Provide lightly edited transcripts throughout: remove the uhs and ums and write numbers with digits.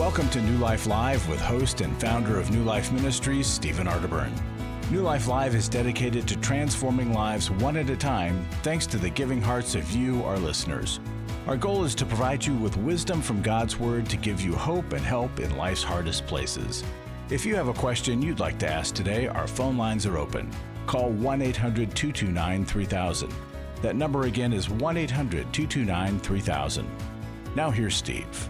Welcome to New Life Live with host and founder of New Life Ministries, Stephen Arterburn. New Life Live is dedicated to transforming lives one at a time, thanks to the giving hearts of you, our listeners. Our goal is to provide you with wisdom from God's Word to give you hope and help in life's hardest places. If you have a question you'd like to ask today, our phone lines are open. Call 1-800-229-3000. That number again is 1-800-229-3000. Now here's Steve.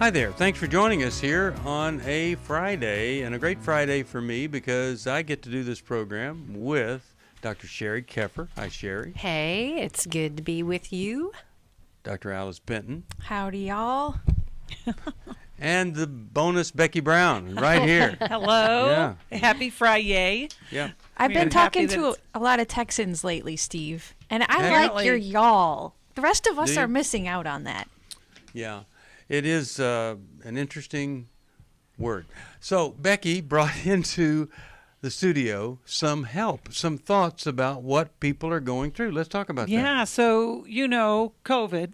Hi there. Thanks for joining us here on a Friday, and a great Friday for me because I get to do this program with Dr. Sheri Keffer. Hi, Sheri. Hey, it's good to be with you. Dr. Alice Benton. Howdy, y'all. And the bonus Becky Brown right here. Hello. Yeah. Happy Friday. Yeah. I've been talking to a lot of Texans lately, Steve, and I like your y'all. The rest of us are missing out on that. Yeah. It is an interesting word. So Becky brought into the studio some help, some thoughts about what people are going through. Let's talk about that. Yeah, so COVID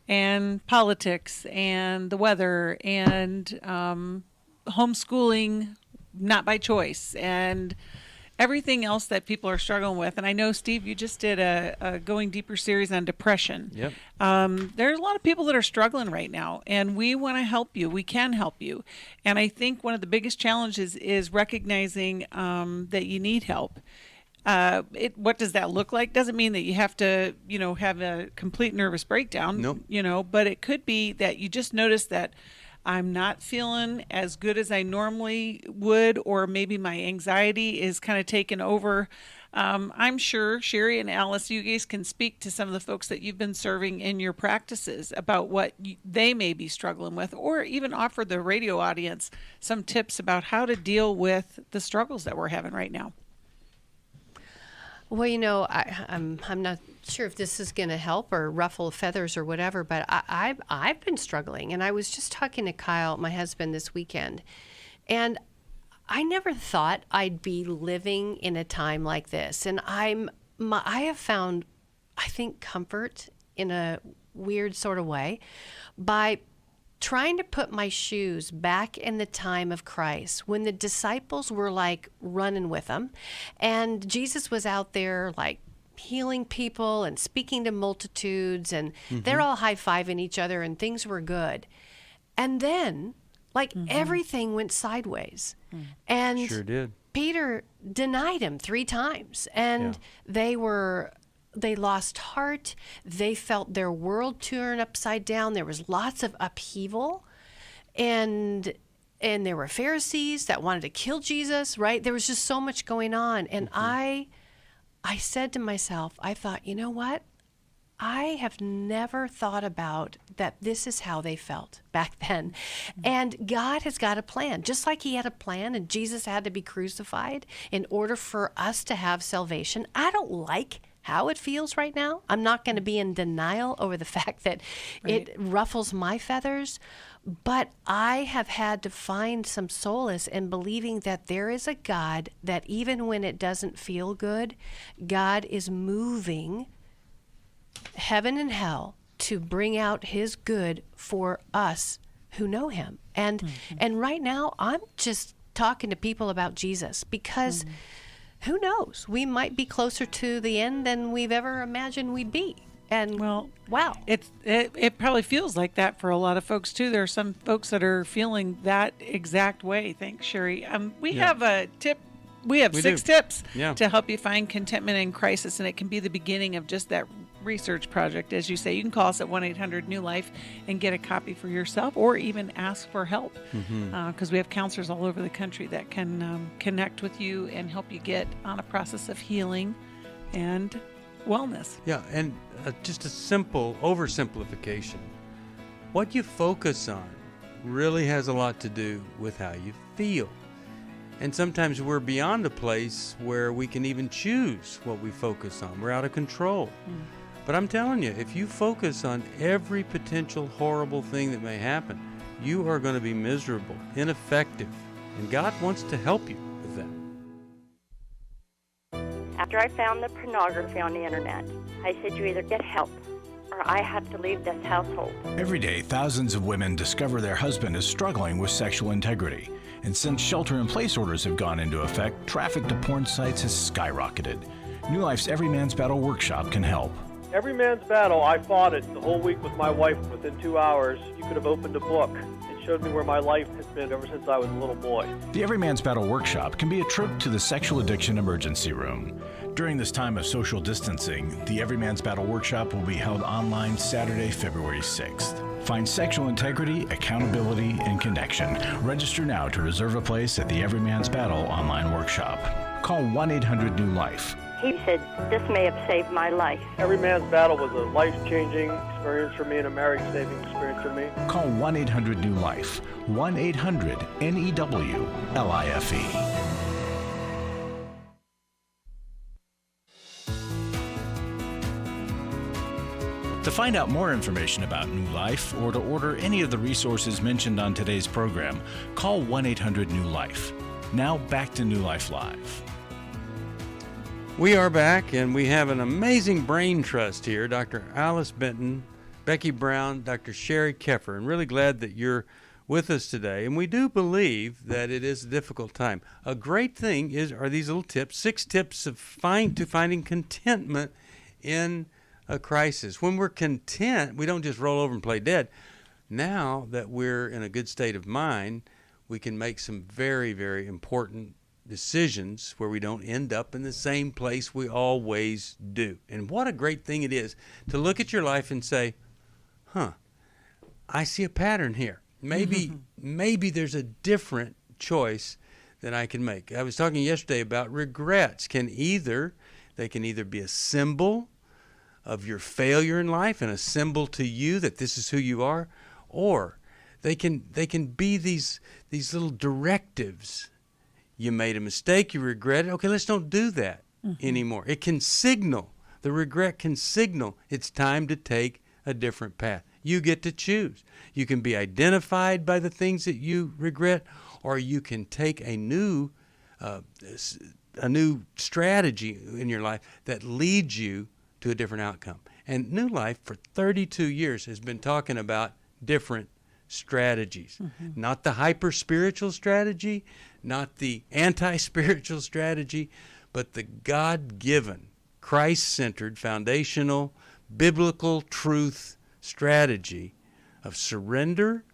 and politics and the weather and homeschooling not by choice and everything else that people are struggling with. And I know, Steve, you just did a Going Deeper series on depression. Yep. There's a lot of people that are struggling right now, and we want to help you. We can help you. And I think one of the biggest challenges is recognizing that you need help. What does that look like? Doesn't mean that you have to, have a complete nervous breakdown. Nope. But it could be that you just notice that I'm not feeling as good as I normally would, or maybe my anxiety is kind of taken over. I'm sure Sheri and Alice, you guys can speak to some of the folks that you've been serving in your practices about what they may be struggling with, or even offer the radio audience some tips about how to deal with the struggles that we're having right now. Well, I'm not sure if this is going to help or ruffle feathers or whatever, but I've been struggling. And I was just talking to Kyle, my husband, this weekend, and I never thought I'd be living in a time like this. And I have found, I think, comfort in a weird sort of way by trying to put my shoes back in the time of Christ when the disciples were like running with him and Jesus was out there like healing people and speaking to multitudes, and they're all high-fiving each other and things were good. And then everything went sideways. And sure did. Peter denied him 3 times, and they lost heart. They felt their world turn upside down. There was lots of upheaval. And there were Pharisees that wanted to kill Jesus, right? There was just so much going on. And I said to myself, I thought, you know what? I have never thought about that this is how they felt back then. And God has got a plan. Just like he had a plan and Jesus had to be crucified in order for us to have salvation. I don't like how it feels right now. I'm not going to be in denial over the fact that it ruffles my feathers, but I have had to find some solace in believing that there is a God that even when it doesn't feel good, God is moving heaven and hell to bring out his good for us who know him. And right now I'm just talking to people about Jesus because who knows? We might be closer to the end than we've ever imagined we'd be. And wow. It probably feels like that for a lot of folks too. There are some folks that are feeling that exact way. Thanks, Sheri. We have a tip. We have 6 tips to help you find contentment in crisis, and it can be the beginning of just that research project. As you say, you can call us at 1-800-NEW-LIFE and get a copy for yourself, or even ask for help, because we have counselors all over the country that can connect with you and help you get on a process of healing and wellness. Yeah, and just a simple oversimplification. What you focus on really has a lot to do with how you feel. And sometimes we're beyond a place where we can even choose what we focus on. We're out of control. But I'm telling you, if you focus on every potential horrible thing that may happen, you are going to be miserable, ineffective, and God wants to help you with that. After I found the pornography on the internet, I said you either get help or I had to leave this household. Every day, thousands of women discover their husband is struggling with sexual integrity. And since shelter-in-place orders have gone into effect, traffic to porn sites has skyrocketed. New Life's Every Man's Battle workshop can help. Every Man's Battle, I fought it the whole week with my wife. Within 2 hours, you could have opened a book. It showed me where my life has been ever since I was a little boy. The Every Man's Battle workshop can be a trip to the sexual addiction emergency room. During this time of social distancing, the Every Man's Battle workshop will be held online Saturday, February 6th. Find sexual integrity, accountability, and connection. Register now to reserve a place at the Every Man's Battle online workshop. Call 1-800-NEW-LIFE. He said, this may have saved my life. Every Man's Battle was a life-changing experience for me and a marriage-saving experience for me. Call 1-800-NEW-LIFE. 1-800-NEWLIFE. To find out more information about New Life or to order any of the resources mentioned on today's program, call 1-800-NEW-LIFE. Now back to New Life Live. We are back, and we have an amazing brain trust here. Dr. Alice Benton, Becky Brown, Dr. Sheri Keffer, and really glad that you're with us today. And we do believe that it is a difficult time. A great thing are these little tips, 6 tips of finding contentment in a crisis. When we're content, we don't just roll over and play dead. Now that we're in a good state of mind, we can make some very, very important decisions where we don't end up in the same place we always do. And what a great thing it is to look at your life and say, I see a pattern here. Maybe there's a different choice that I can make. I was talking yesterday about regrets. They can either be a symbol of your failure in life and a symbol to you that this is who you are, or they can be these little directives. You made a mistake, you regret it. Okay, let's don't do that anymore. It can signal, the regret can signal it's time to take a different path. You get to choose. You can be identified by the things that you regret, or you can take a new strategy in your life that leads you to a different outcome. And New Life for 32 years has been talking about different strategies. Not the hyper-spiritual strategy, not the anti-spiritual strategy, but the God-given, Christ-centered, foundational, biblical truth strategy of surrender.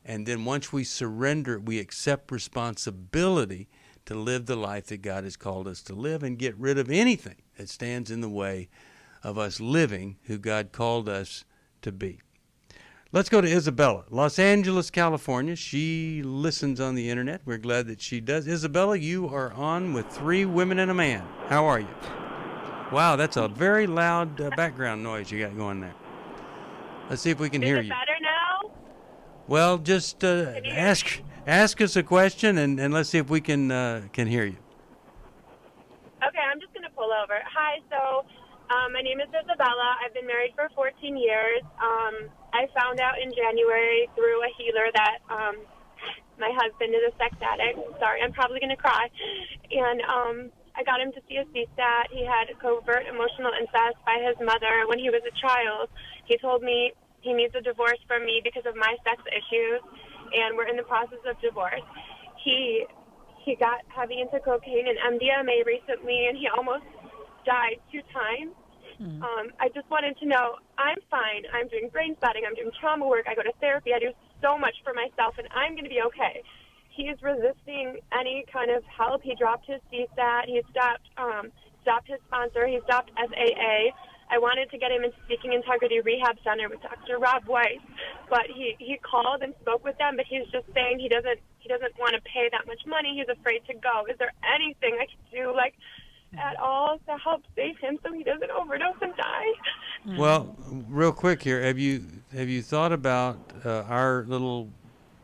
And then once we surrender, we accept responsibility to live the life that God has called us to live and get rid of anything that stands in the way of us living who God called us to be. Let's go to Isabella, Los Angeles, California. She listens on the internet. We're glad that she does. Isabella, you are on with 3 women and a man. How are you? Wow, that's a very loud background noise you got going there. Let's see if we can hear you. Is it better now? Well, just ask us a question and let's see if we can hear you. Okay, I'm just going to pull over. Hi, so my name is Isabella. I've been married for 14 years. I found out in January through a healer that my husband is a sex addict. Sorry, I'm probably going to cry. And I got him to see a CSAT. He had covert emotional incest by his mother when he was a child. He told me he needs a divorce from me because of my sex issues, and we're in the process of divorce. He got heavy into cocaine and MDMA recently, and he almost died 2 times. I just wanted to know, I'm fine. I'm doing brain spotting. I'm doing trauma work. I go to therapy. I do so much for myself, and I'm going to be okay. He is resisting any kind of help. He dropped his CSAT. He stopped his sponsor. He stopped SAA. I wanted to get him into Seeking Integrity Rehab Center with Dr. Rob Weiss, but he called and spoke with them, but he's just saying he doesn't want to pay that much money. He's afraid to go. Is there anything I can do, at all to help save him so he doesn't overdose and die? Well, real quick here, have you thought about our little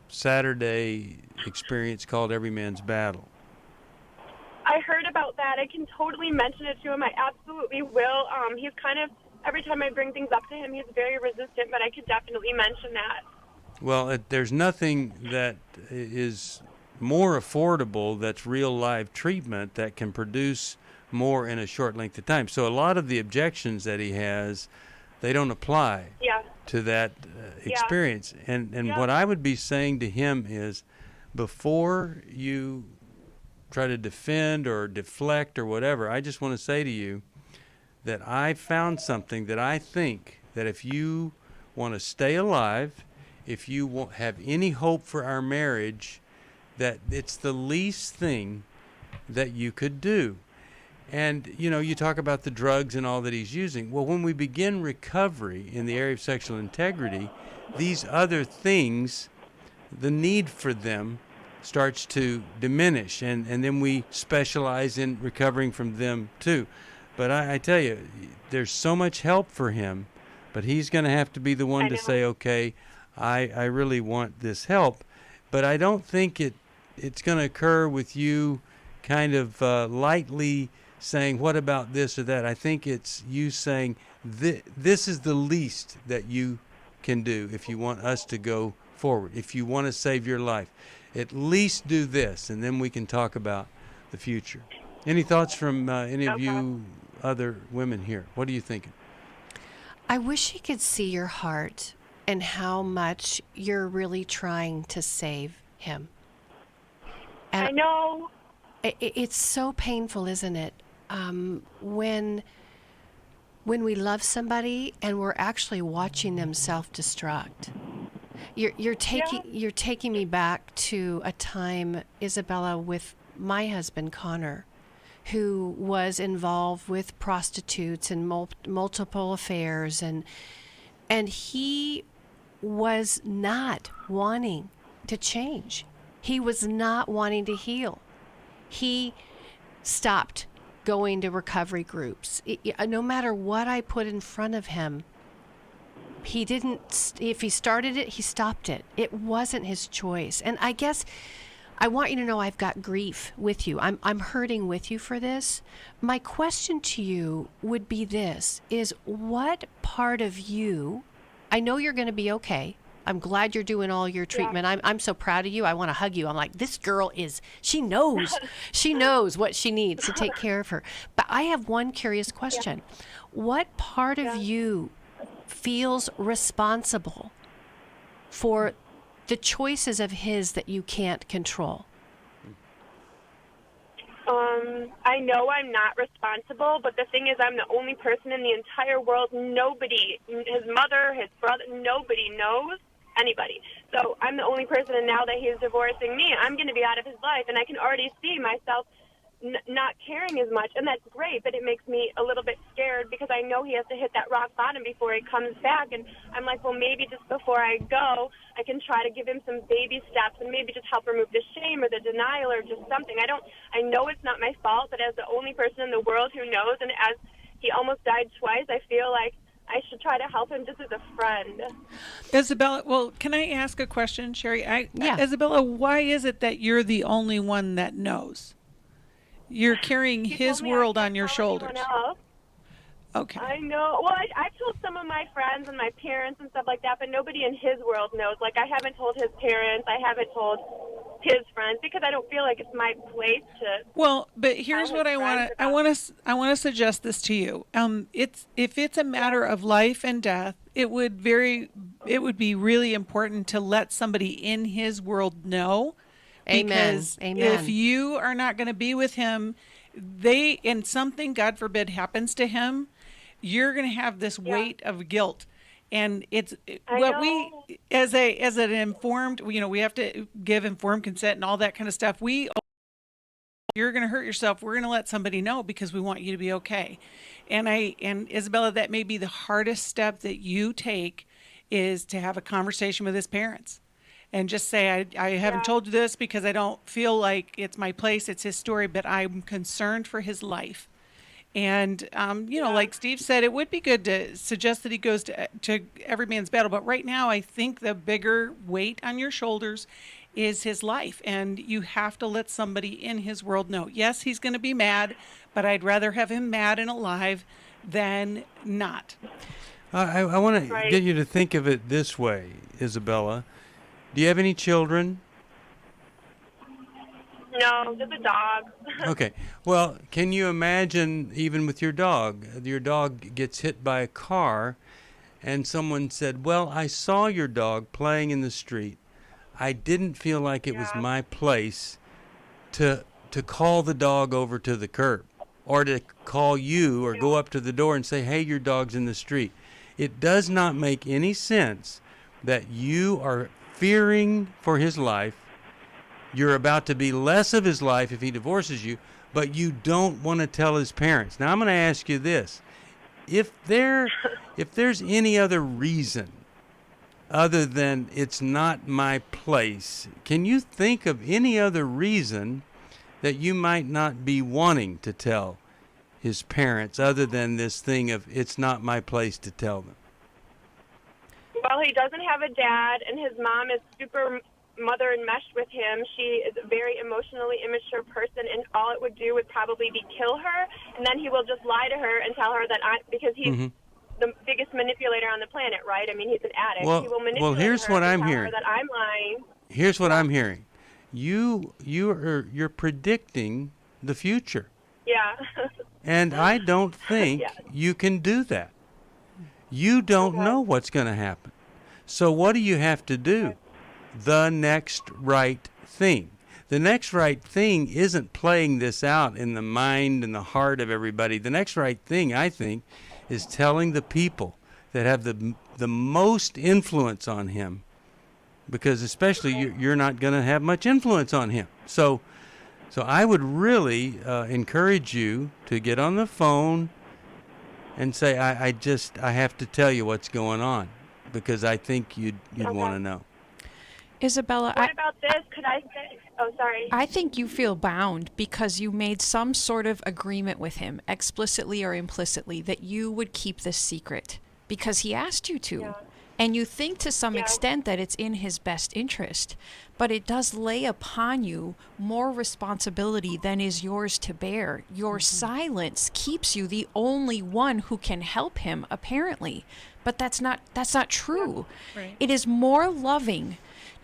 Saturday experience called Every Man's Battle? I heard about that. I can totally mention it to him. I absolutely will. He's kind of, every time I bring things up to him, he's very resistant, but I could definitely mention that. Well, there's nothing that is more affordable that's real live treatment that can produce more in a short length of time. So a lot of the objections that he has they don't apply to that experience. And what I would be saying to him is, before you try to defend or deflect or whatever, I just want to say to you that I found something that I think that if you want to stay alive, if you won't have any hope for our marriage, that it's the least thing that you could do. And, you know, you talk about the drugs and all that he's using. Well, when we begin recovery in the area of sexual integrity, these other things, the need for them starts to diminish, and then we specialize in recovering from them too. But I tell you, there's so much help for him, but he's going to have to be the one to say, okay, I really want this help. But I don't think it's going to occur with you kind of lightly saying, what about this or that? I think it's you saying, this is the least that you can do if you want us to go forward, if you want to save your life. At least do this, and then we can talk about the future. Any thoughts from any of you other women here? What are you thinking? I wish he could see your heart and how much you're really trying to save him. And I know. It's so painful, isn't it? When we love somebody and we're actually watching them self-destruct. You're taking me back to a time, Isabella, with my husband Connor, who was involved with prostitutes and multiple affairs, and he was not wanting to change. He was not wanting to heal. He stopped going to recovery groups. No matter what I put in front of him, he didn't. If he started it, he stopped it. It wasn't his choice. And I guess I want you to know I've got grief with you. I'm hurting with you for this. My question to you would be this, is what part of you, I know you're going to be okay. I'm glad you're doing all your treatment. Yeah. I'm so proud of you. I want to hug you. I'm like, this girl she knows what she needs to take care of her. But I have one curious question. Yeah. What part of you feels responsible for the choices of his that you can't control? I know I'm not responsible, but the thing is I'm the only person in the entire world. Nobody, his mother, his brother, nobody knows anybody. So I'm the only person, and now that he's divorcing me, I'm going to be out of his life, and I can already see myself not caring as much, and that's great, but it makes me a little bit scared because I know he has to hit that rock bottom before he comes back, and I'm like, well, maybe just before I go, I can try to give him some baby steps and maybe just help remove the shame or the denial or just something. I know it's not my fault, but as the only person in the world who knows, and as he almost died twice, I feel like I should try to help him just as a friend. Isabella, well, can I ask a question, Sheri? Yeah. Isabella, why is it that you're the only one that knows? You're carrying his world on your shoulders. Okay. I know. Well, I've told some of my friends and my parents and stuff like that, but nobody in his world knows. Like, I haven't told his parents. I haven't told his friends because I don't feel like it's my place to. Well, but here's what I want to suggest this to you. If it's a matter of life and death, it would be really important to let somebody in his world know. Because if you are not going to be with him, and something, God forbid, happens to him, you're going to have this weight of guilt. And it's what we, as an informed, we have to give informed consent and all that kind of stuff. You're going to hurt yourself. We're going to let somebody know because we want you to be okay. And Isabella, that may be the hardest step that you take, is to have a conversation with his parents. And just say, I haven't told you this because I don't feel like it's my place, it's his story, but I'm concerned for his life. And, like Steve said, it would be good to suggest that he goes to Every Man's Battle. But right now, I think the bigger weight on your shoulders is his life. And you have to let somebody in his world know. Yes, he's going to be mad, but I'd rather have him mad and alive than not. I want to get you to think of it this way, Isabella. Do you have any children? No, just a dog. Okay. Well, can you imagine, even with your dog gets hit by a car and someone said, well, I saw your dog playing in the street. I didn't feel like it was my place to call the dog over to the curb or to call you or go up to the door and say, hey, your dog's in the street. It does not make any sense that you are fearing for his life. You're about to be less of his life if he divorces you, but you don't want to tell his parents. Now, I'm going to ask you this. If there's any other reason other than it's not my place, can you think of any other reason that you might not be wanting to tell his parents other than this thing of it's not my place to tell them? Well, he doesn't have a dad, and his mom is super mother enmeshed with him. She is a very emotionally immature person, and all it would do would probably be kill her, and then he will just lie to her and tell her that because he's the biggest manipulator on the planet, right? I mean, he's an addict. He will manipulate here's her what and I'm tell hearing. her that I'm lying. Here's what I'm hearing. You're predicting the future. Yeah. And I don't think you can do that. You don't know what's going to happen. So what do you have to do? The next right thing. The next right thing isn't playing this out in the mind and the heart of everybody. The next right thing, I think, is telling the people that have the most influence on him, because especially you're not going to have much influence on him. So I would really encourage you to get on the phone and say, I have to tell you what's going on, because I think you'd want to know. Isabella, what about this? Could I say? Oh, sorry. I think you feel bound because you made some sort of agreement with him, explicitly or implicitly, that you would keep this secret because he asked you to. Yeah. And you think to some extent that it's in his best interest, but it does lay upon you more responsibility than is yours to bear. Your silence keeps you the only one who can help him, apparently. But that's not true. Yeah. Right. It is more loving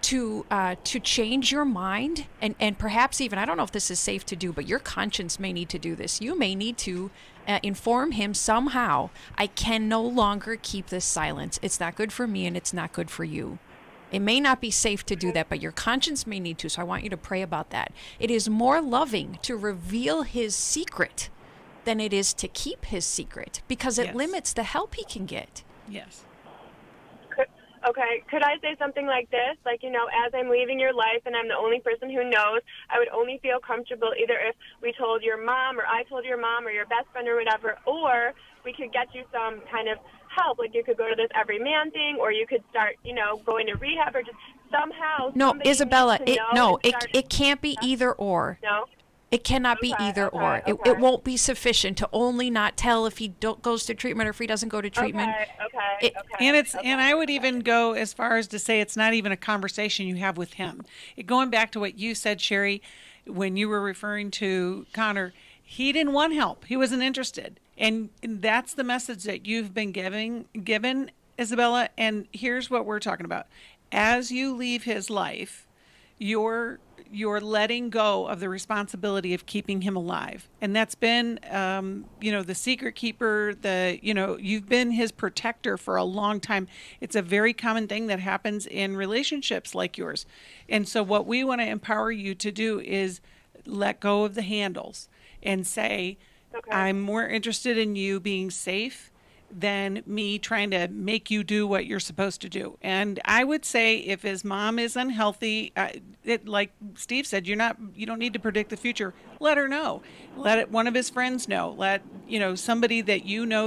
to change your mind and perhaps even, I don't know if this is safe to do, but your conscience may need to do this. You may need to inform him somehow, I can no longer keep this silence. It's not good for me and it's not good for you. It may not be safe to do that, but your conscience may need to, so I want you to pray about that. It is more loving to reveal his secret than it is to keep his secret, because it limits the help he can get. Yes. Okay, could I say something like this? Like, as I'm leaving your life and I'm the only person who knows, I would only feel comfortable either if we told your mom or I told your mom or your best friend or whatever, or we could get you some kind of help. Like, you could go to this every man thing, or you could start, going to rehab, or just somehow. No, Isabella, it can't be either or. No? It cannot be either or. It won't be sufficient to only not tell if he goes to treatment or if he doesn't go to treatment. Okay. And I would even go as far as to say it's not even a conversation you have with him. Going back to what you said, Sheri, when you were referring to Connor, he didn't want help. He wasn't interested. And that's the message that you've been given, Isabella. And here's what we're talking about. As you leave his life, you're letting go of the responsibility of keeping him alive. And that's been, the secret keeper, you've been his protector for a long time. It's a very common thing that happens in relationships like yours. And so what we want to empower you to do is let go of the handles and say, I'm more interested in you being safe than me trying to make you do what you're supposed to do. And I would say if his mom is unhealthy, like Steve said, you don't need to predict the future. Let her know. Let one of his friends know. Let somebody that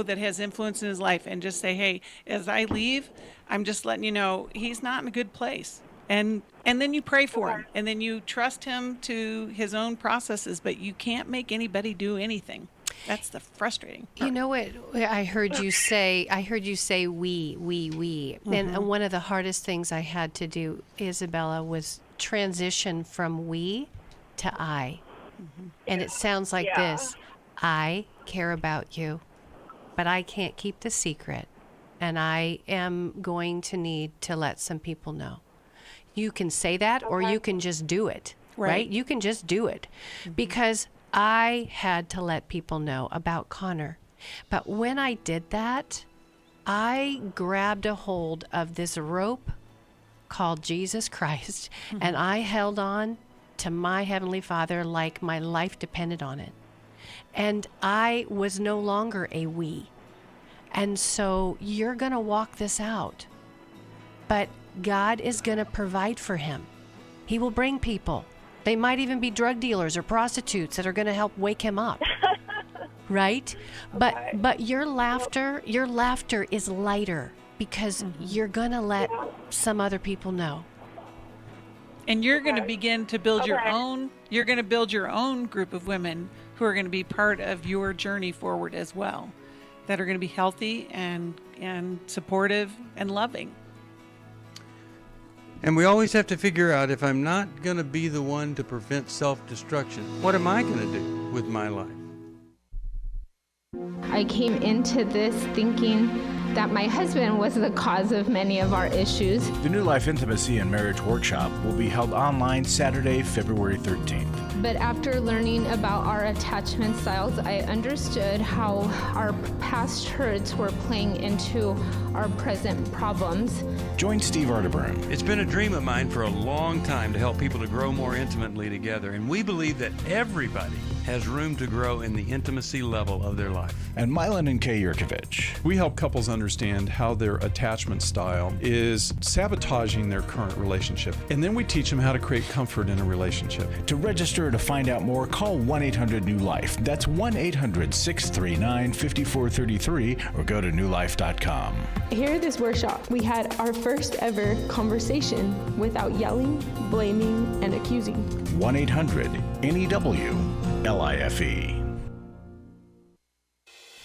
that has influence in his life, and just say, hey, as I leave, I'm just letting you know he's not in a good place. And then you pray for him, and then you trust him to his own processes, but you can't make anybody do anything. That's the frustrating part. You know what I heard you say? I heard you say we. Mm-hmm. And one of the hardest things I had to do, Isabella, was transition from we to I. Mm-hmm. And it sounds like this. I care about you, but I can't keep the secret. And I am going to need to let some people know. You can say that, or you can just do it, right? You can just do it. Mm-hmm. Because I had to let people know about Connor. But when I did that, I grabbed a hold of this rope called Jesus Christ, and I held on to my Heavenly Father like my life depended on it. And I was no longer a we. And so you're going to walk this out. But God is going to provide for him. He will bring people. They might even be drug dealers or prostitutes that are going to help wake him up. Right? But your laughter is lighter because you're going to let some other people know. And you're going to begin to build your own group of women who are going to be part of your journey forward as well, that are going to be healthy and supportive and loving. And we always have to figure out, if I'm not going to be the one to prevent self-destruction, what am I going to do with my life? I came into this thinking that my husband was the cause of many of our issues. The New Life Intimacy and Marriage Workshop will be held online Saturday, February 13th. But after learning about our attachment styles, I understood how our past hurts were playing into our present problems. Join Steve Arterburn. It's been a dream of mine for a long time to help people to grow more intimately together, and we believe that everybody has room to grow in the intimacy level of their life. And Milan and Kay Yurkovich. We help couples understand how their attachment style is sabotaging their current relationship, and then we teach them how to create comfort in a relationship. To register to find out more, call 1-800-NEW-LIFE. That's 1-800-639-5433, or go to newlife.com. Here at this workshop, we had our first ever conversation without yelling, blaming, and accusing. 1-800-NEW-LIFE.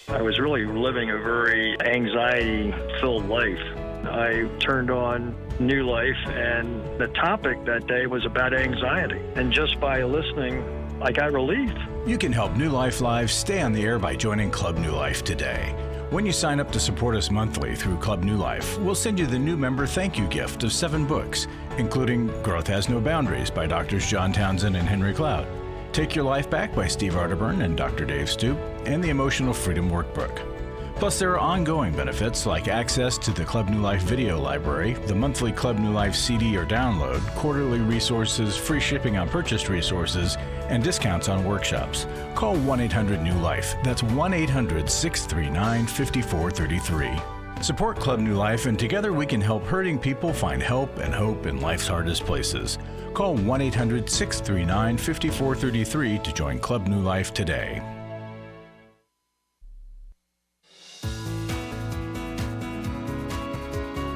I was really living a very anxiety-filled life. I turned on New Life, and the topic that day was about anxiety. And just by listening, I got relief. You can help New Life Live stay on the air by joining Club New Life today. When you sign up to support us monthly through Club New Life, we'll send you the new member thank you gift of 7 books, including Growth Has No Boundaries by Drs. John Townsend and Henry Cloud, Take Your Life Back by Steve Arterburn and Dr. Dave Stoop, and the Emotional Freedom Workbook. Plus, there are ongoing benefits like access to the Club New Life video library, the monthly Club New Life CD or download, quarterly resources, free shipping on purchased resources, and discounts on workshops. Call 1-800-NEW-LIFE. That's 1-800-639-5433. Support Club New Life, and together we can help hurting people find help and hope in life's hardest places. Call 1-800-639-5433 to join Club New Life today.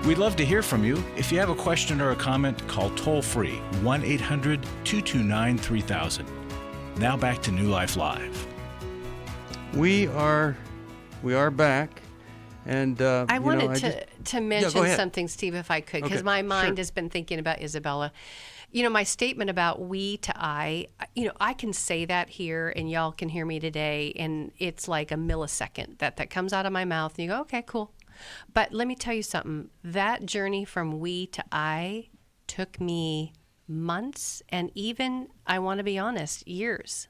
We'd love to hear from you. If you have a question or a comment, call toll-free 1-800-229-3000. Now back to New Life Live. We are back. And I wanted to mention something, Steve, if I could, because my mind has been thinking about Isabella. You know, my statement about we to I can say that here and y'all can hear me today, and it's like a millisecond that comes out of my mouth, and you go, okay, cool. But let me tell you something. That journey from we to I took me months, and even, I want to be honest, years.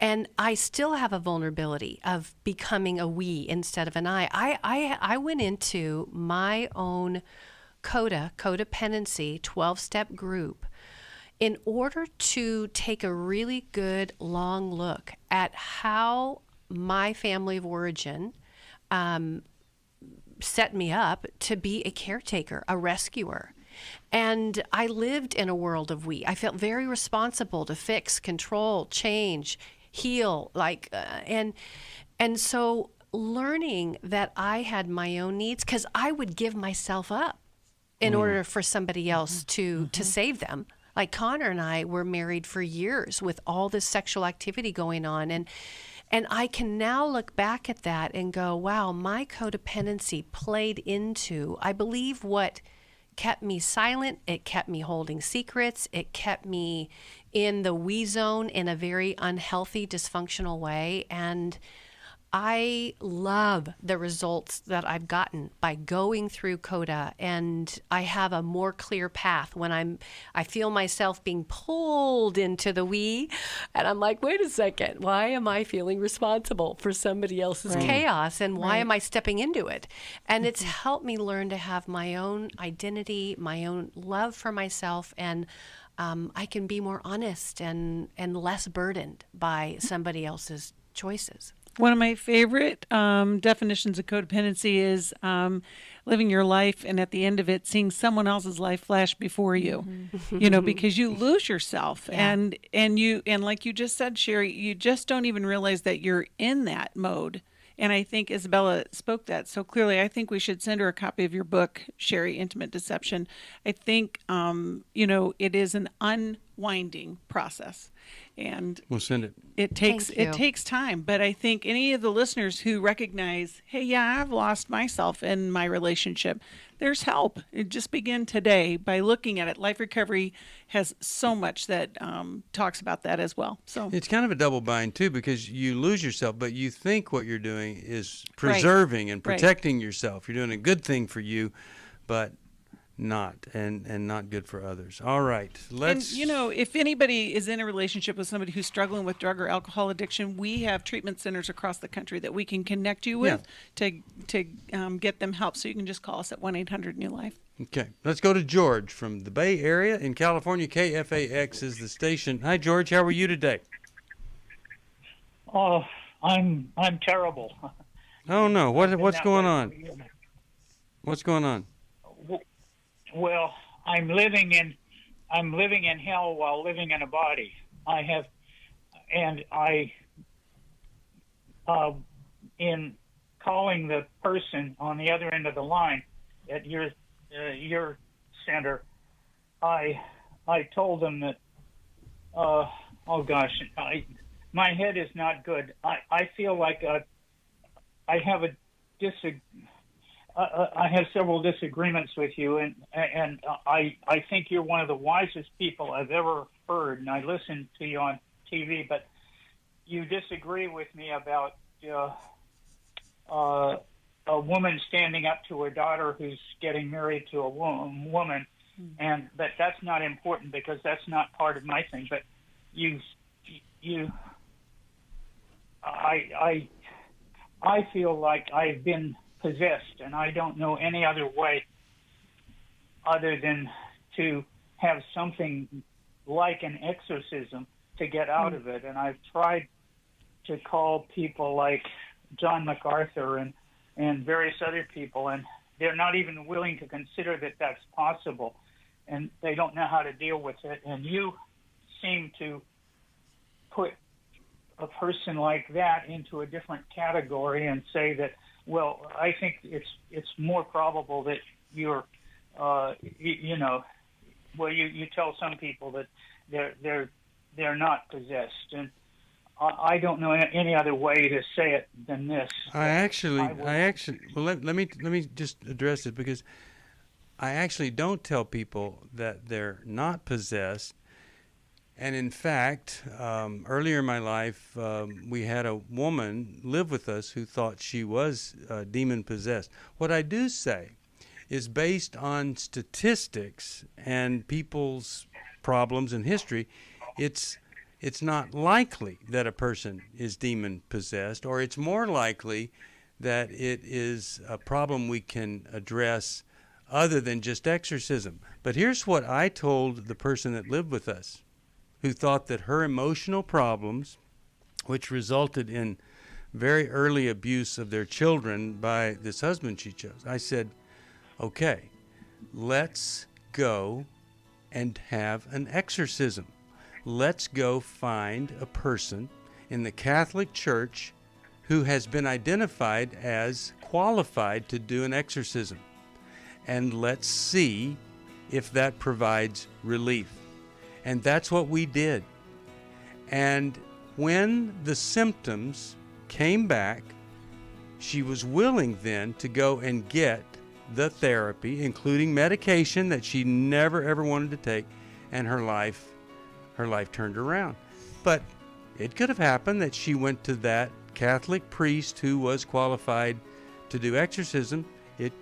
And I still have a vulnerability of becoming a we instead of an I. I went into my own codependency 12-step group in order to take a really good long look at how my family of origin set me up to be a caretaker, a rescuer. And I lived in a world of we. I felt very responsible to fix, control, change, heal, and so learning that I had my own needs, because I would give myself up in order for somebody else to save them. Like Connor and I were married for years with all this sexual activity going on, and I can now look back at that and go, wow, my codependency played into, I believe, what kept me silent. It kept me holding secrets. It kept me in the we zone in a very unhealthy, dysfunctional way. And I love the results that I've gotten by going through CODA, and I have a more clear path when I feel myself being pulled into the we, and I'm like, wait a second, why am I feeling responsible for somebody else's chaos, and why am I stepping into it? And it's helped me learn to have my own identity, my own love for myself, and I can be more honest and less burdened by somebody else's choices. One of my favorite definitions of codependency is living your life, and at the end of it, seeing someone else's life flash before you. You know, because you lose yourself, and like you just said, Sheri, you just don't even realize that you're in that mode. And I think Isabella spoke that so clearly. I think we should send her a copy of your book, Sheri, Intimate Deception. I think, it is an unwinding process. And we'll send it. It takes time. But I think any of the listeners who recognize, hey, yeah, I've lost myself in my relationship, there's help. Just begin today by looking at it. Life Recovery has so much that talks about that as well. So it's kind of a double bind too, because you lose yourself, but you think what you're doing is preserving and protecting yourself. You're doing a good thing for you, but not and not good for others. All right, let's. And, if anybody is in a relationship with somebody who's struggling with drug or alcohol addiction, we have treatment centers across the country that we can connect you with to get them help. So you can just call us at 1-800-NEW-LIFE. Okay, let's go to George from the Bay Area in California. KFAX is the station. Hi, George. How are you today? Oh, I'm terrible. Oh no! What's going on? What's going on? Well, I'm living in hell while living in a body. In calling the person on the other end of the line at your center, I told them that, my head is not good. I feel like I have I have several disagreements with you, and I think you're one of the wisest people I've ever heard, and I listen to you on TV, but you disagree with me about a woman standing up to her daughter who's getting married to a woman, but that's not important because that's not part of my thing. But I feel like I've been possessed, and I don't know any other way other than to have something like an exorcism to get out of it. And I've tried to call people like John MacArthur and various other people, and they're not even willing to consider that that's possible, and they don't know how to deal with it. And you seem to put a person like that into a different category and say that, well, I think it's more probable that you're, you tell some people that they're not possessed, and I don't know any other way to say it than this. Let me just address it, because I actually don't tell people that they're not possessed. And in fact, earlier in my life, we had a woman live with us who thought she was demon-possessed. What I do say is, based on statistics and people's problems and history, it's not likely that a person is demon-possessed, or it's more likely that it is a problem we can address other than just exorcism. But here's what I told the person that lived with us, who thought that her emotional problems, which resulted in very early abuse of their children by this husband she chose. I said, okay, let's go and have an exorcism. Let's go find a person in the Catholic Church who has been identified as qualified to do an exorcism. And let's see if that provides relief. And that's what we did. And when the symptoms came back, she was willing then to go and get the therapy, including medication that she never ever wanted to take, and her life turned around. But it could have happened that she went to that Catholic priest who was qualified to do exorcism, it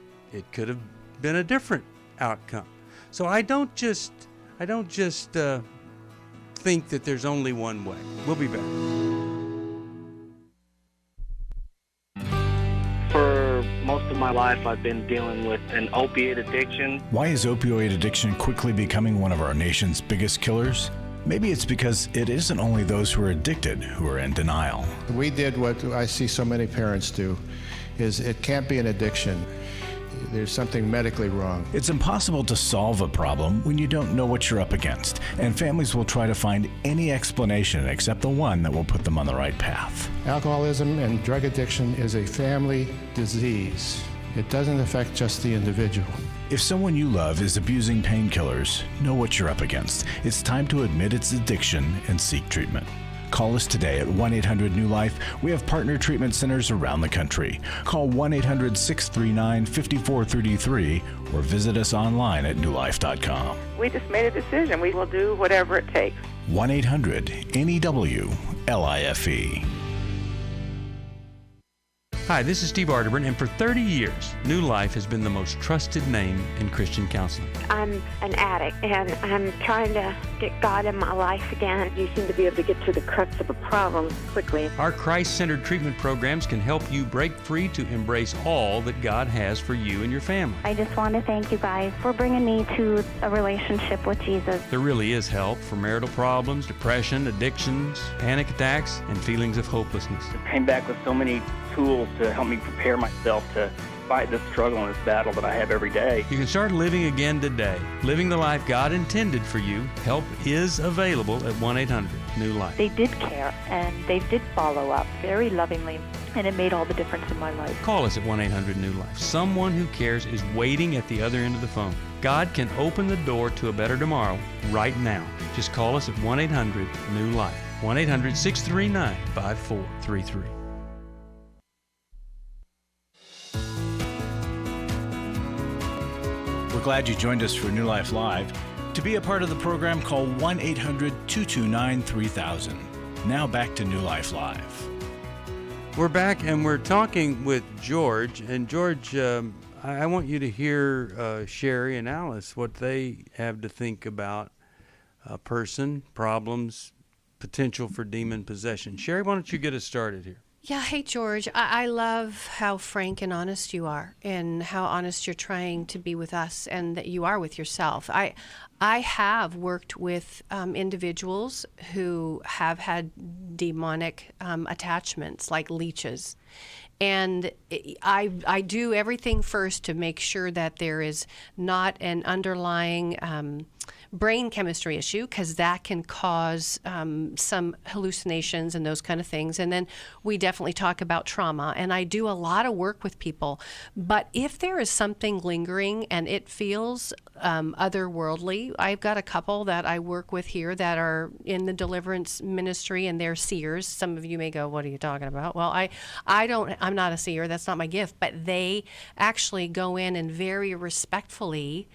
could have been a different outcome. So I don't just think that there's only one way. We'll be back. For most of my life, I've been dealing with an opiate addiction. Why is opioid addiction quickly becoming one of our nation's biggest killers? Maybe it's because it isn't only those who are addicted who are in denial. We did what I see so many parents do, is it can't be an addiction. There's something medically wrong. It's impossible to solve a problem when you don't know what you're up against, and families will try to find any explanation except the one that will put them on the right path. Alcoholism and drug addiction is a family disease. It doesn't affect just the individual. If someone you love is abusing painkillers, know what you're up against. It's time to admit its addiction and seek treatment. Call us today at 1-800-NEW-LIFE. We have partner treatment centers around the country. Call 1-800-639-5433 or visit us online at newlife.com. We just made a decision. We will do whatever it takes. 1-800-NEW-LIFE. Hi, this is Steve Arterburn, and for 30 years, New Life has been the most trusted name in Christian counseling. I'm an addict, and I'm trying to get God in my life again. You seem to be able to get to the crux of a problem quickly. Our Christ-centered treatment programs can help you break free to embrace all that God has for you and your family. I just want to thank you guys for bringing me to a relationship with Jesus. There really is help for marital problems, depression, addictions, panic attacks, and feelings of hopelessness. I came back with so many tools to help me prepare myself to fight this struggle and this battle that I have every day. You can start living again today, living the life God intended for you. Help is available at 1-800-NEW-LIFE. They did care, and they did follow up very lovingly, and it made all the difference in my life. Call us at 1-800-NEW-LIFE. Someone who cares is waiting at the other end of the phone. God can open the door to a better tomorrow right now. Just call us at 1-800-NEW-LIFE. 1-800-639-5433. We're glad you joined us for New Life Live. To be a part of the program, call 1-800-229-3000. Now back to New Life Live. We're back, and we're talking with George. And George, I want you to hear Sheri and Alice, what they have to think about a person, problems, potential for demon possession. Sheri, why don't you get us started here? Yeah, hey, George. I love how frank and honest you are, and how honest you're trying to be with us, and that you are with yourself. I have worked with individuals who have had demonic attachments, like leeches. And I do everything first to make sure that there is not an underlying brain chemistry issue, because that can cause some hallucinations and those kind of things. And then we definitely talk about trauma. And I do a lot of work with people. But if there is something lingering and it feels otherworldly, I've got a couple that I work with here that are in the deliverance ministry, and they're seers. Some of you may go, what are you talking about? Well, I'm not a seer. That's not my gift. But they actually go in and very respectfully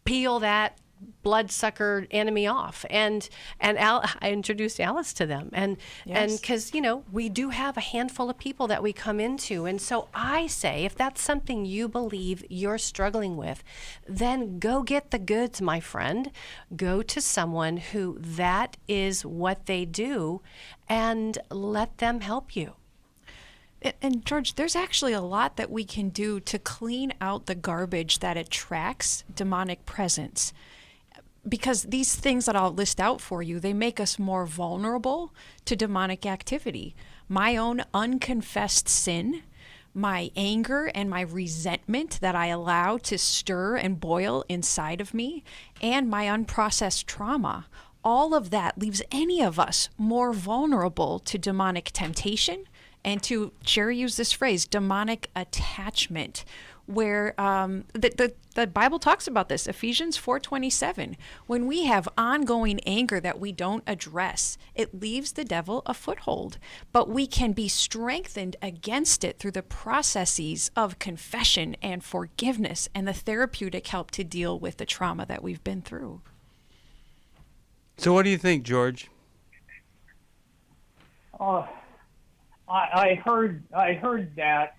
peel that bloodsucker enemy off, and I introduced Alice to them, and because we do have a handful of people that we come into, and so I say, if that's something you believe you're struggling with, then go get the goods, my friend. Go to someone who that is what they do, and let them help you. And George, there's actually a lot that we can do to clean out the garbage that attracts demonic presence. Because these things that I'll list out for you, they make us more vulnerable to demonic activity. My own unconfessed sin, my anger and my resentment that I allow to stir and boil inside of me, and my unprocessed trauma. All of that leaves any of us more vulnerable to demonic temptation and to, Sheri used this phrase, demonic attachment, where the Bible talks about this, Ephesians 4:27. When we have ongoing anger that we don't address, it leaves the devil a foothold. But we can be strengthened against it through the processes of confession and forgiveness and the therapeutic help to deal with the trauma that we've been through. So what do you think, George? I heard that,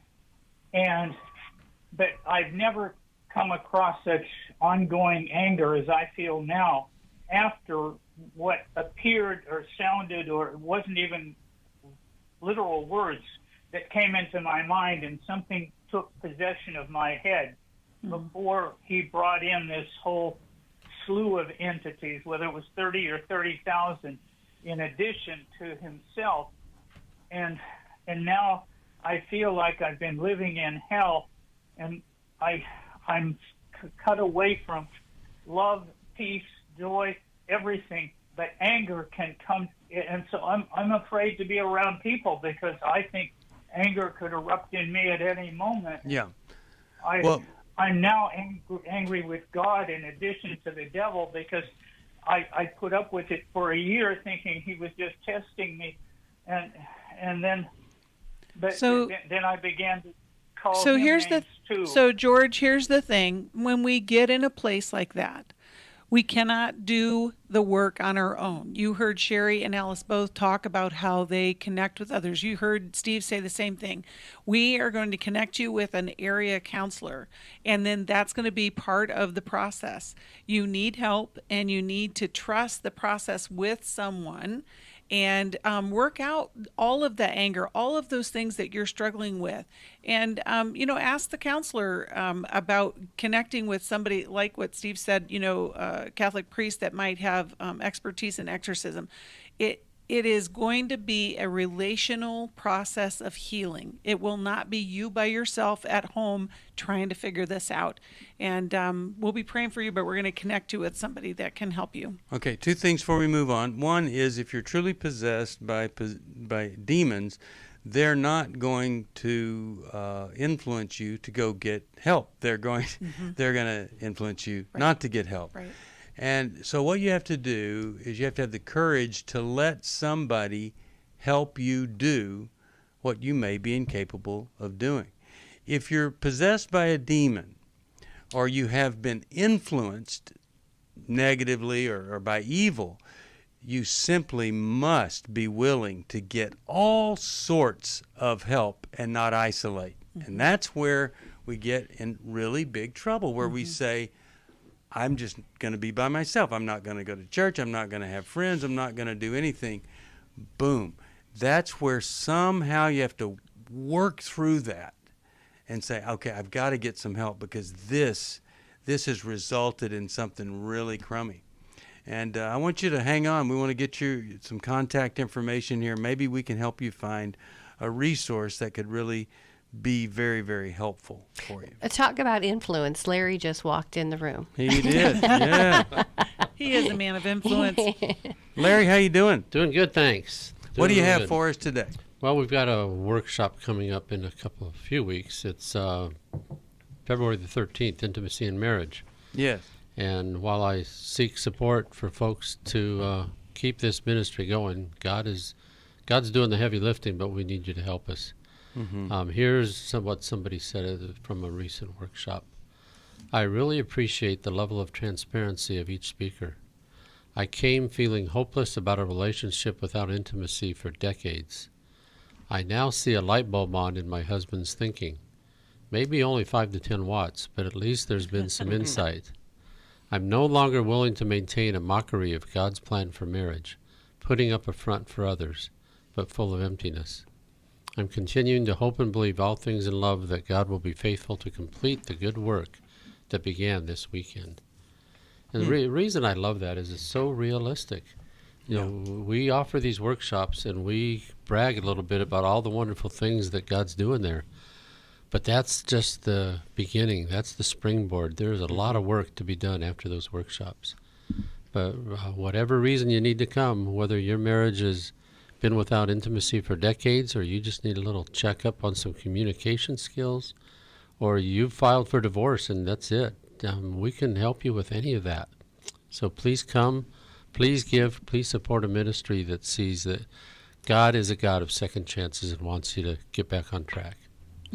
but I've never come across such ongoing anger as I feel now after what appeared or sounded or wasn't even literal words that came into my mind, and something took possession of my head before he brought in this whole slew of entities, whether it was 30 or 30,000 in addition to himself. And now I feel like I've been living in hell, and I'm cut away from love, peace, joy, everything. But anger can come, and so I'm afraid to be around people because I think anger could erupt in me at any moment. Yeah. I'm now angry with God in addition to the devil because I put up with it for a year thinking he was just testing me, and then I began to call him names too. So George, here's the thing: when we get in a place like that, we cannot do the work on our own. You heard Sheri and Alice both talk about how they connect with others. You heard Steve say the same thing. We are going to connect you with an area counselor, and then that's going to be part of the process. You need help, and you need to trust the process with someone and work out all of the anger, all of those things that you're struggling with. And, ask the counselor about connecting with somebody like what Steve said, a Catholic priest that might have expertise in exorcism. It is going to be a relational process of healing. It will not be you by yourself at home trying to figure this out. And we'll be praying for you, but we're going to connect you with somebody that can help you. Okay, two things before we move on. One is if you're truly possessed by demons, they're not going to influence you to go get help. They're going to influence you not to get help. Right. And so what you have to do is you have to have the courage to let somebody help you do what you may be incapable of doing. If you're possessed by a demon or you have been influenced negatively or by evil, you simply must be willing to get all sorts of help and not isolate. And that's where we get in really big trouble, where we say, I'm just going to be by myself. I'm not going to go to church. I'm not going to have friends. I'm not going to do anything. Boom. That's where somehow you have to work through that and say, okay, I've got to get some help because this has resulted in something really crummy. And I want you to hang on. We want to get you some contact information here. Maybe we can help you find a resource that could really be very, very helpful for you. Talk about influence. Larry just walked in the room. He did, yeah. He is a man of influence. Larry, how you doing? Doing good, thanks. What do you have for us today? Well, we've got a workshop coming up in a few weeks. It's February the 13th, Intimacy in Marriage. Yes. And while I seek support for folks to keep this ministry going, God's doing the heavy lifting, but we need you to help us. Here's what somebody said from a recent workshop. I really appreciate the level of transparency of each speaker. I came feeling hopeless about a relationship without intimacy for decades. I now see a light bulb on in my husband's thinking. Maybe only 5 to 10 watts, but at least there's been some insight. I'm no longer willing to maintain a mockery of God's plan for marriage, putting up a front for others, but full of emptiness. I'm continuing to hope and believe all things in love that God will be faithful to complete the good work that began this weekend. And the reason I love that is it's so realistic. You know, we offer these workshops and we brag a little bit about all the wonderful things that God's doing there. But that's just the beginning. That's the springboard. There's a lot of work to be done after those workshops. But whatever reason you need to come, whether your marriage has been without intimacy for decades, or you just need a little checkup on some communication skills, or you've filed for divorce and that's it, we can help you with any of that. So please come, please give, please support a ministry that sees that God is a God of second chances and wants you to get back on track.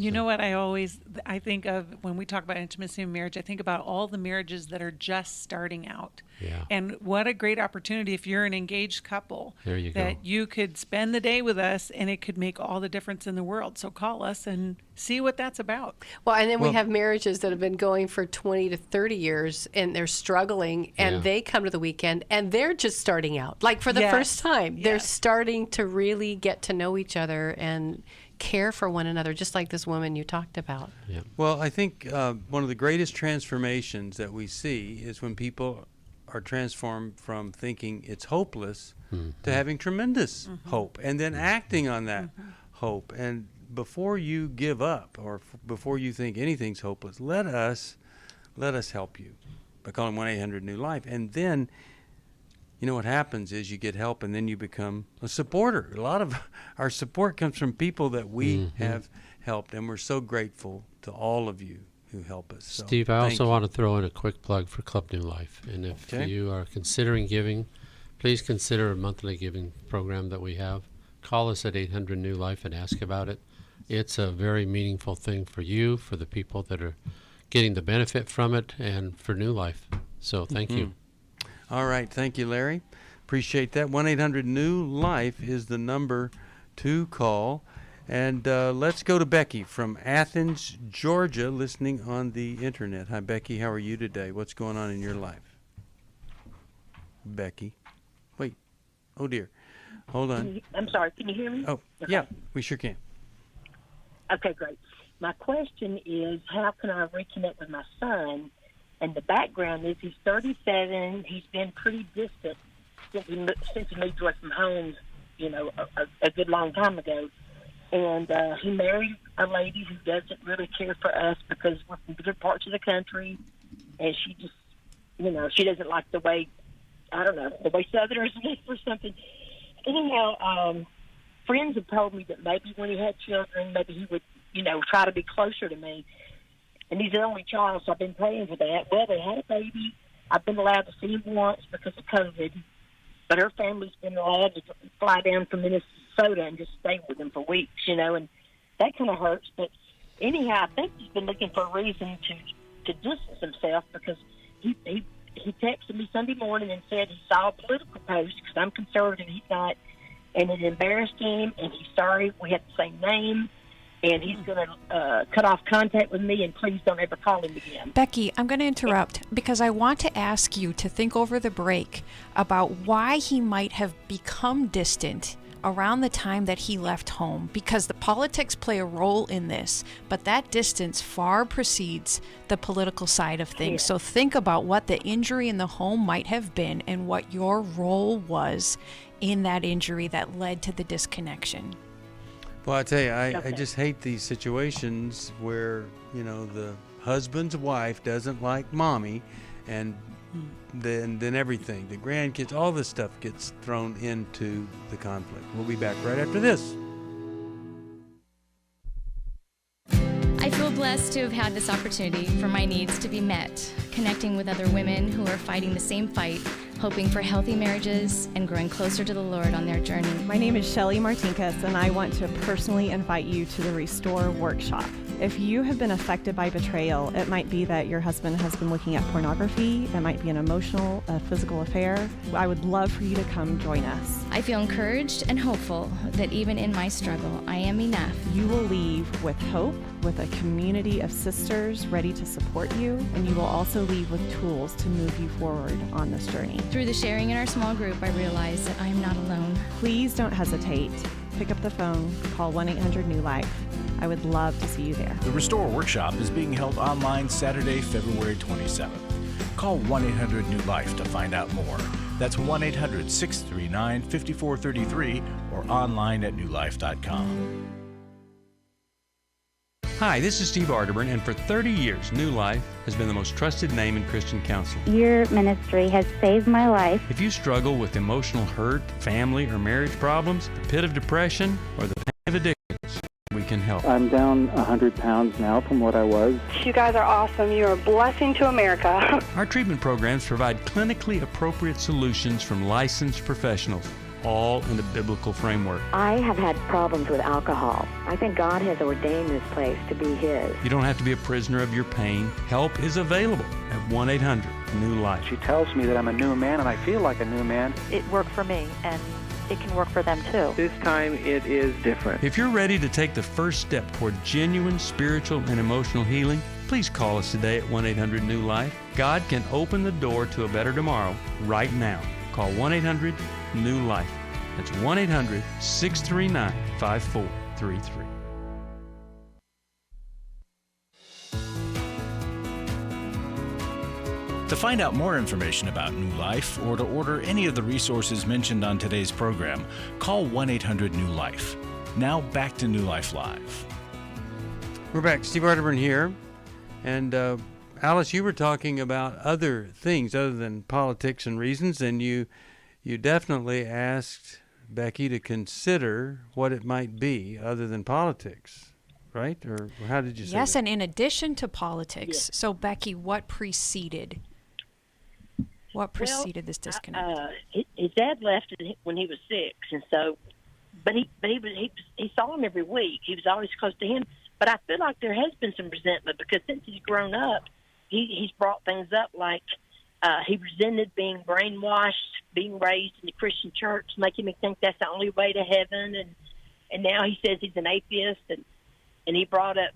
You know what I think of when we talk about intimacy in marriage, I think about all the marriages that are just starting out. Yeah. And what a great opportunity if you're an engaged couple that you could spend the day with us, and it could make all the difference in the world. So call us and see what that's about. Well, and then we have marriages that have been going for 20 to 30 years and they're struggling, and they come to the weekend and they're just starting out. Like for the first time, they're starting to really get to know each other and care for one another, just like this woman you talked about. Yeah. Well, I think one of the greatest transformations that we see is when people are transformed from thinking it's hopeless to having tremendous hope, and then acting on that hope. And before you give up, or before you think anything's hopeless, let us help you by calling 1-800-NEW-LIFE. And then, you know, what happens is you get help, and then you become a supporter. A lot of our support comes from people that we have helped, and we're so grateful to all of you who help us. So, Steve, I also want to throw in a quick plug for Club New Life. And if you are considering giving, please consider a monthly giving program that we have. Call us at 800-NEW-LIFE and ask about it. It's a very meaningful thing for you, for the people that are getting the benefit from it, and for New Life. So thank you. All right. Thank you, Larry. Appreciate that. 1-800-NEW-LIFE is the number to call. And let's go to Becky from Athens, Georgia, listening on the internet. Hi, Becky. How are you today? What's going on in your life? Becky. Wait. Oh, dear. Hold on. I'm sorry. Can you hear me? Oh, yeah. We sure can. Okay, great. My question is, how can I reconnect with my son? And the background is he's 37. He's been pretty distant since he moved away from home, you know, a good long time ago. And he married a lady who doesn't really care for us because we're from different parts of the country. And she just, you know, she doesn't like the way, I don't know, the way Southerners live or something. Anyhow, friends have told me that maybe when he had children, maybe he would, you know, try to be closer to me. And he's the only child, so I've been praying for that. Well, they had a baby. I've been allowed to see him once because of COVID. But her family's been allowed to fly down from Minnesota and just stay with him for weeks, you know, and that kind of hurts. But anyhow, I think he's been looking for a reason to distance himself because he texted me Sunday morning and said he saw a political post because I'm conservative, he's not, and it embarrassed him, and he's sorry we have the same name. And he's going to cut off contact with me, and please don't ever call him again. Becky, I'm going to interrupt because I want to ask you to think over the break about why he might have become distant around the time that he left home, because the politics play a role in this, but that distance far precedes the political side of things. So think about what the injury in the home might have been and what your role was in that injury that led to the disconnection. Well, I tell you, I just hate these situations where, you know, the husband's wife doesn't like mommy, and then everything, the grandkids, all this stuff gets thrown into the conflict. We'll be back right after this. I feel blessed to have had this opportunity for my needs to be met, connecting with other women who are fighting the same fight, hoping for healthy marriages and growing closer to the Lord on their journey. My name is Sheri Martinkus, and I want to personally invite you to the Restore Workshop. If you have been affected by betrayal, it might be that your husband has been looking at pornography, it might be an emotional, physical affair. I would love for you to come join us. I feel encouraged and hopeful that even in my struggle, I am enough. You will leave with hope, with a community of sisters ready to support you, and you will also leave with tools to move you forward on this journey. Through the sharing in our small group, I realize that I am not alone. Please don't hesitate. Pick up the phone, call 1-800-NEW-LIFE. I would love to see you there. The Restore Workshop is being held online Saturday, February 27th. Call 1-800-NEW-LIFE to find out more. That's 1-800-639-5433 or online at newlife.com. Hi, this is Steve Arterburn, and for 30 years, New Life has been the most trusted name in Christian counseling. Your ministry has saved my life. If you struggle with emotional hurt, family or marriage problems, the pit of depression, or the pain of addictions, we can help. I'm down 100 pounds now from what I was. You guys are awesome. You're a blessing to America. Our treatment programs provide clinically appropriate solutions from licensed professionals. all in the biblical framework. I have had problems with alcohol. I think God has ordained this place to be His. You don't have to be a prisoner of your pain. Help is available at 1-800-NEW-LIFE. She tells me that I'm a new man, and I feel like a new man. It worked for me, and it can work for them too. This time it is different. If you're ready to take the first step toward genuine spiritual and emotional healing, please call us today at 1-800-NEW-LIFE. God can open the door to a better tomorrow right now. Call 1-800-NEW-LIFE. That's 1-800-639-5433. To find out more information about New Life or to order any of the resources mentioned on today's program, call 1-800-NEW-LIFE. Now back to New Life Live. We're back. Steve Arterburn here. And Alice, you were talking about other things other than politics and reasons, and you definitely asked Becky to consider what it might be other than politics, right? Or how did you say Yes, that? and in addition to politics. Yeah. So, Becky, what preceded this disconnect? His dad left when he was 6, and so, but he saw him every week. He was always close to him. But I feel like there has been some resentment because since he's grown up, he's brought things up like he resented being brainwashed, being raised in the Christian church, making me think that's the only way to heaven, and now he says he's an atheist, and he brought up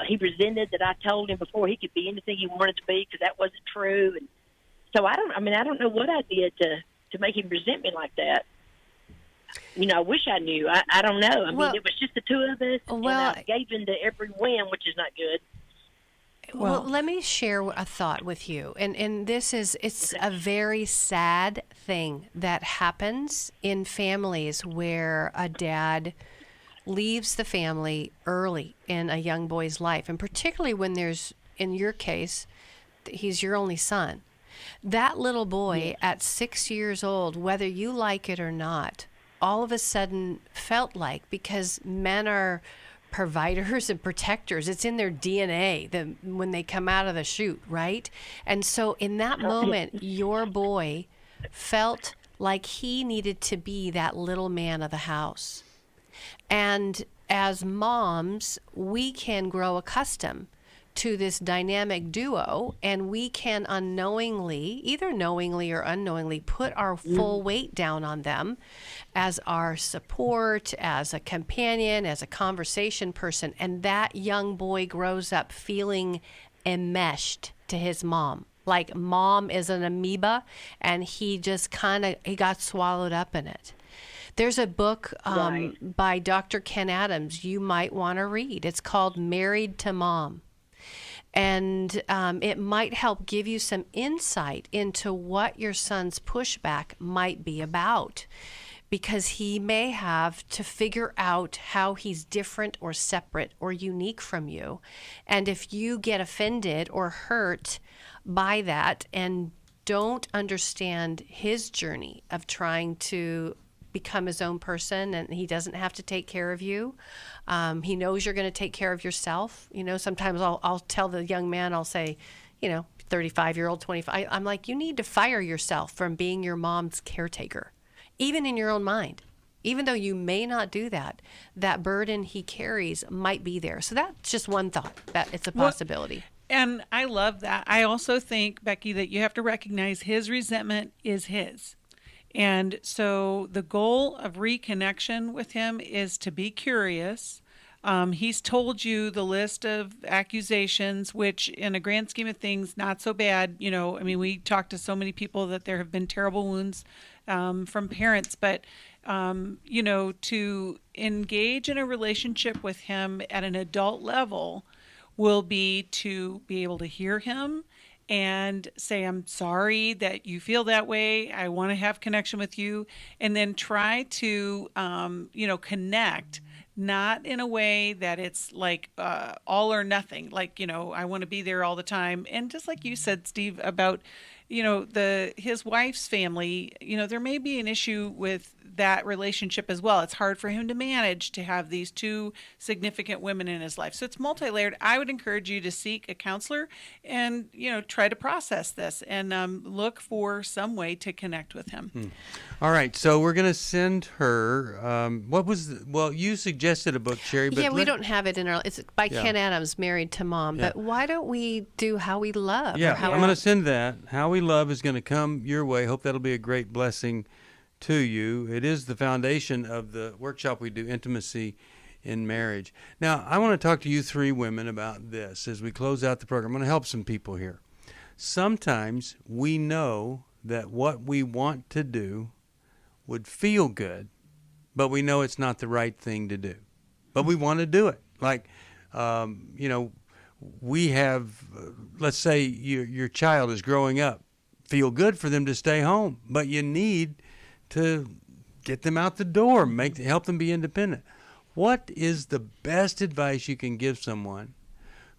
he resented that I told him before he could be anything he wanted to be because that wasn't true, and so I don't know what I did to make him resent me like that. You know, I wish I knew. I don't know. I mean, it was just the two of us, and I gave in to every whim, which is not good. Well, let me share a thought with you. And it's a very sad thing that happens in families where a dad leaves the family early in a young boy's life, and particularly when there's, in your case, he's your only son. That little boy at 6 years old, whether you like it or not, all of a sudden felt like, because men are providers and protectors, it's in their DNA when they come out of the chute, right? And so in that moment, your boy felt like he needed to be that little man of the house. And as moms, we can grow accustomed to this dynamic duo, and we can unknowingly, either knowingly or unknowingly, put our full weight down on them as our support, as a companion, as a conversation person. And that young boy grows up feeling enmeshed to his mom. Like mom is an amoeba, and he just he got swallowed up in it. There's a book by Dr. Ken Adams you might want to read. It's called Married to Mom. And it might help give you some insight into what your son's pushback might be about, because he may have to figure out how he's different or separate or unique from you. And if you get offended or hurt by that and don't understand his journey of trying to become his own person, and he doesn't have to take care of you. He knows you're going to take care of yourself. You know, sometimes I'll tell the young man, I'll say, 35-year-old, 25, I'm like, you need to fire yourself from being your mom's caretaker, even in your own mind. Even though you may not do that, that burden he carries might be there. So that's just one thought, that it's a possibility. And I love that. I also think, Becky, that you have to recognize his resentment is his. And so the goal of reconnection with him is to be curious. He's told you the list of accusations, which in a grand scheme of things, not so bad. We talked to so many people that there have been terrible wounds from parents. But, to engage in a relationship with him at an adult level will be to be able to hear him and say, I'm sorry that you feel that way. I want to have connection with you. And then try to, connect, not in a way that it's like all or nothing. Like, I want to be there all the time. And just like you said, Steve, about his wife's family, there may be an issue with that relationship as well. It's hard for him to manage to have these two significant women in his life. So it's multi-layered. I would encourage you to seek a counselor and, try to process this and look for some way to connect with him. All right. So we're going to send her, you suggested a book, Sheri. But we don't have it in our, it's by Ken Adams, Married to Mom. But why don't we do How We Love? Yeah, I'm going to send that. How We Love is going to come your way. Hope that'll be a great blessing to you. It is the foundation of the workshop we do, Intimacy in Marriage. Now, I want to talk to you three women about this as we close out the program. I'm going to help some people here. Sometimes we know that what we want to do would feel good, but we know it's not the right thing to do. But we want to do it. Like, we have, let's say your child is growing up. Feel good for them to stay home, but you need to get them out the door, help them be independent. What is the best advice you can give someone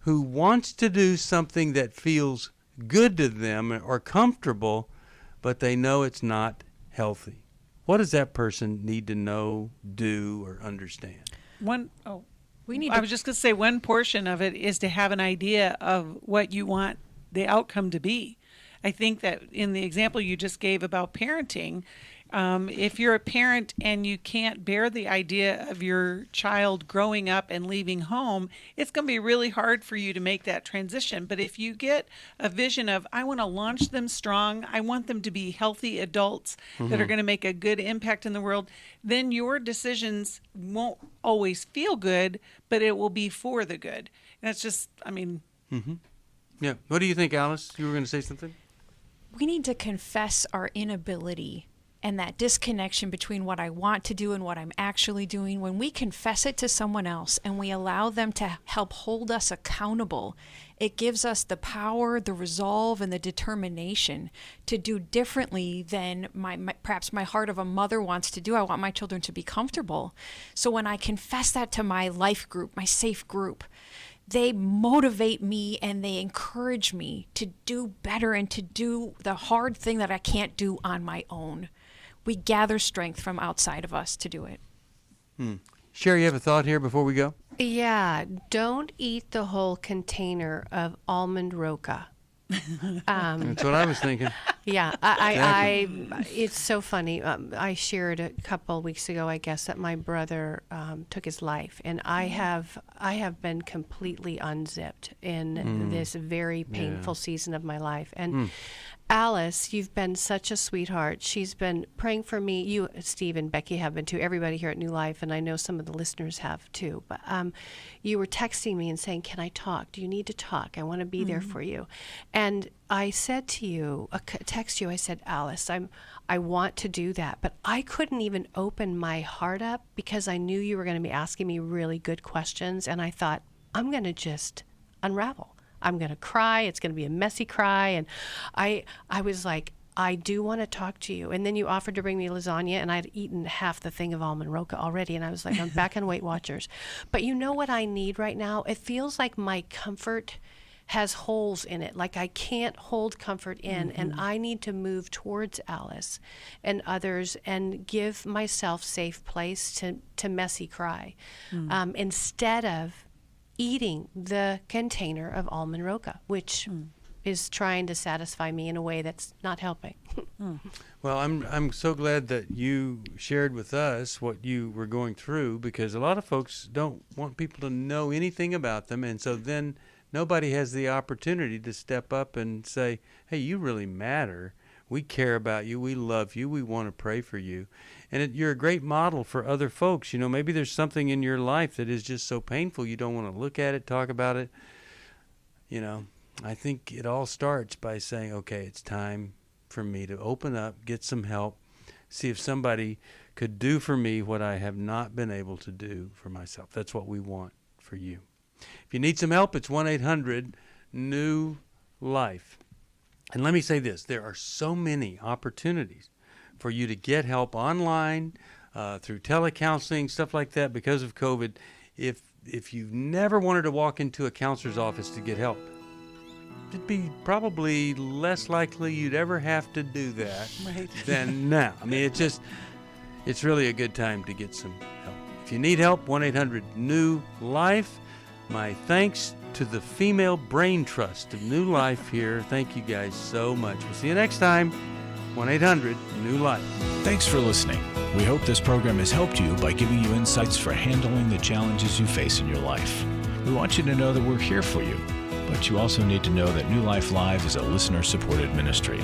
who wants to do something that feels good to them or comfortable, but they know it's not healthy? What does that person need to know, do, or understand? I was just going to say one portion of it is to have an idea of what you want the outcome to be. I think that in the example you just gave about parenting, if you're a parent and you can't bear the idea of your child growing up and leaving home, it's going to be really hard for you to make that transition. But if you get a vision of, I want to launch them strong, I want them to be healthy adults that are going to make a good impact in the world, then your decisions won't always feel good, but it will be for the good. And that's just, Yeah. What do you think, Alice? You were going to say something? We need to confess our inability and that disconnection between what I want to do and what I'm actually doing. When we confess it to someone else and we allow them to help hold us accountable, it gives us the power, the resolve, and the determination to do differently than perhaps my heart of a mother wants to do. I want my children to be comfortable. So when I confess that to my life group, my safe group, they motivate me and they encourage me to do better and to do the hard thing that I can't do on my own. We gather strength from outside of us to do it. Sheri, you have a thought here before we go? Yeah, don't eat the whole container of almond roca. That's what I was thinking. Yeah, it's so funny. I shared a couple weeks ago, I guess, that my brother took his life, and I have been completely unzipped in this very painful season of my life. And Alice, you've been such a sweetheart. She's been praying for me. You, Steve, and Becky have been too. Everybody here at New Life, and I know some of the listeners have too. But you were texting me and saying, "Can I talk? Do you need to talk? I want to be there for you." And I said to you, text you, I said, Alice, I want to do that, but I couldn't even open my heart up because I knew you were going to be asking me really good questions, and I thought, I'm going to just unravel. I'm going to cry. It's going to be a messy cry. And I was like, I do want to talk to you. And then you offered to bring me lasagna, and I'd eaten half the thing of almond roca already. And I was like, I'm back on Weight Watchers. But you know what I need right now? It feels like my comfort has holes in it. Like I can't hold comfort in. And I need to move towards Alice and others and give myself safe place to messy cry instead of eating the container of almond roca, which is trying to satisfy me in a way that's not helping. Well, I'm so glad that you shared with us what you were going through, because a lot of folks don't want people to know anything about them, and so then nobody has the opportunity to step up and say, hey, you really matter. We care about you. We love you. We want to pray for you. And you're a great model for other folks. You know, maybe there's something in your life that is just so painful you don't want to look at it, talk about it. You know, I think it all starts by saying, okay, it's time for me to open up, get some help, see if somebody could do for me what I have not been able to do for myself. That's what we want for you. If you need some help, it's 1-800-NEW-LIFE. And let me say this, there are so many opportunities for you to get help online, through telecounseling, stuff like that because of COVID. If you've never wanted to walk into a counselor's office to get help, it'd be probably less likely you'd ever have to do that than now. I mean, it's really a good time to get some help. If you need help, 1-800-NEW-LIFE. My thanks to the Female Brain Trust of New Life here. Thank you guys so much. We'll see you next time. 1-800-NEW-LIFE. Thanks for listening. We hope this program has helped you by giving you insights for handling the challenges you face in your life. We want you to know that we're here for you, but you also need to know that New Life Live is a listener-supported ministry.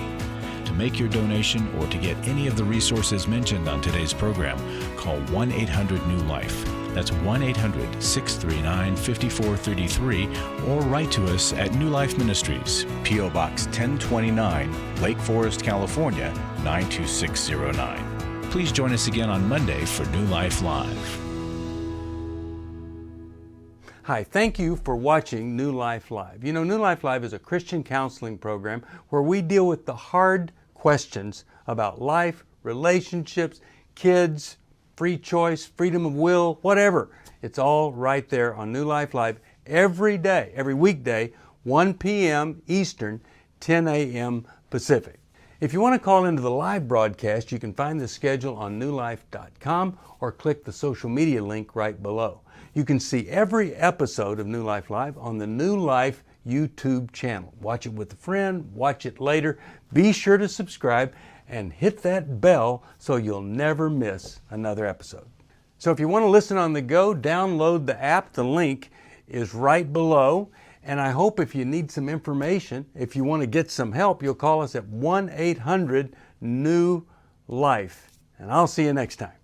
To make your donation or to get any of the resources mentioned on today's program, call 1-800-NEW-LIFE. That's 1-800-639-5433, or write to us at New Life Ministries, P.O. Box 1029, Lake Forest, California, 92609. Please join us again on Monday for New Life Live. Hi, thank you for watching New Life Live. You know, New Life Live is a Christian counseling program where we deal with the hard questions about life, relationships, kids, free choice, freedom of will, whatever. It's all right there on New Life Live every day, every weekday, 1 p.m. Eastern, 10 a.m. Pacific. If you want to call into the live broadcast, you can find the schedule on newlife.com or click the social media link right below. You can see every episode of New Life Live on the New Life YouTube channel. Watch it with a friend, watch it later. Be sure to subscribe and hit that bell so you'll never miss another episode. So if you want to listen on the go, download the app. The link is right below. And I hope if you need some information, if you want to get some help, you'll call us at 1-800-NEW-LIFE. And I'll see you next time.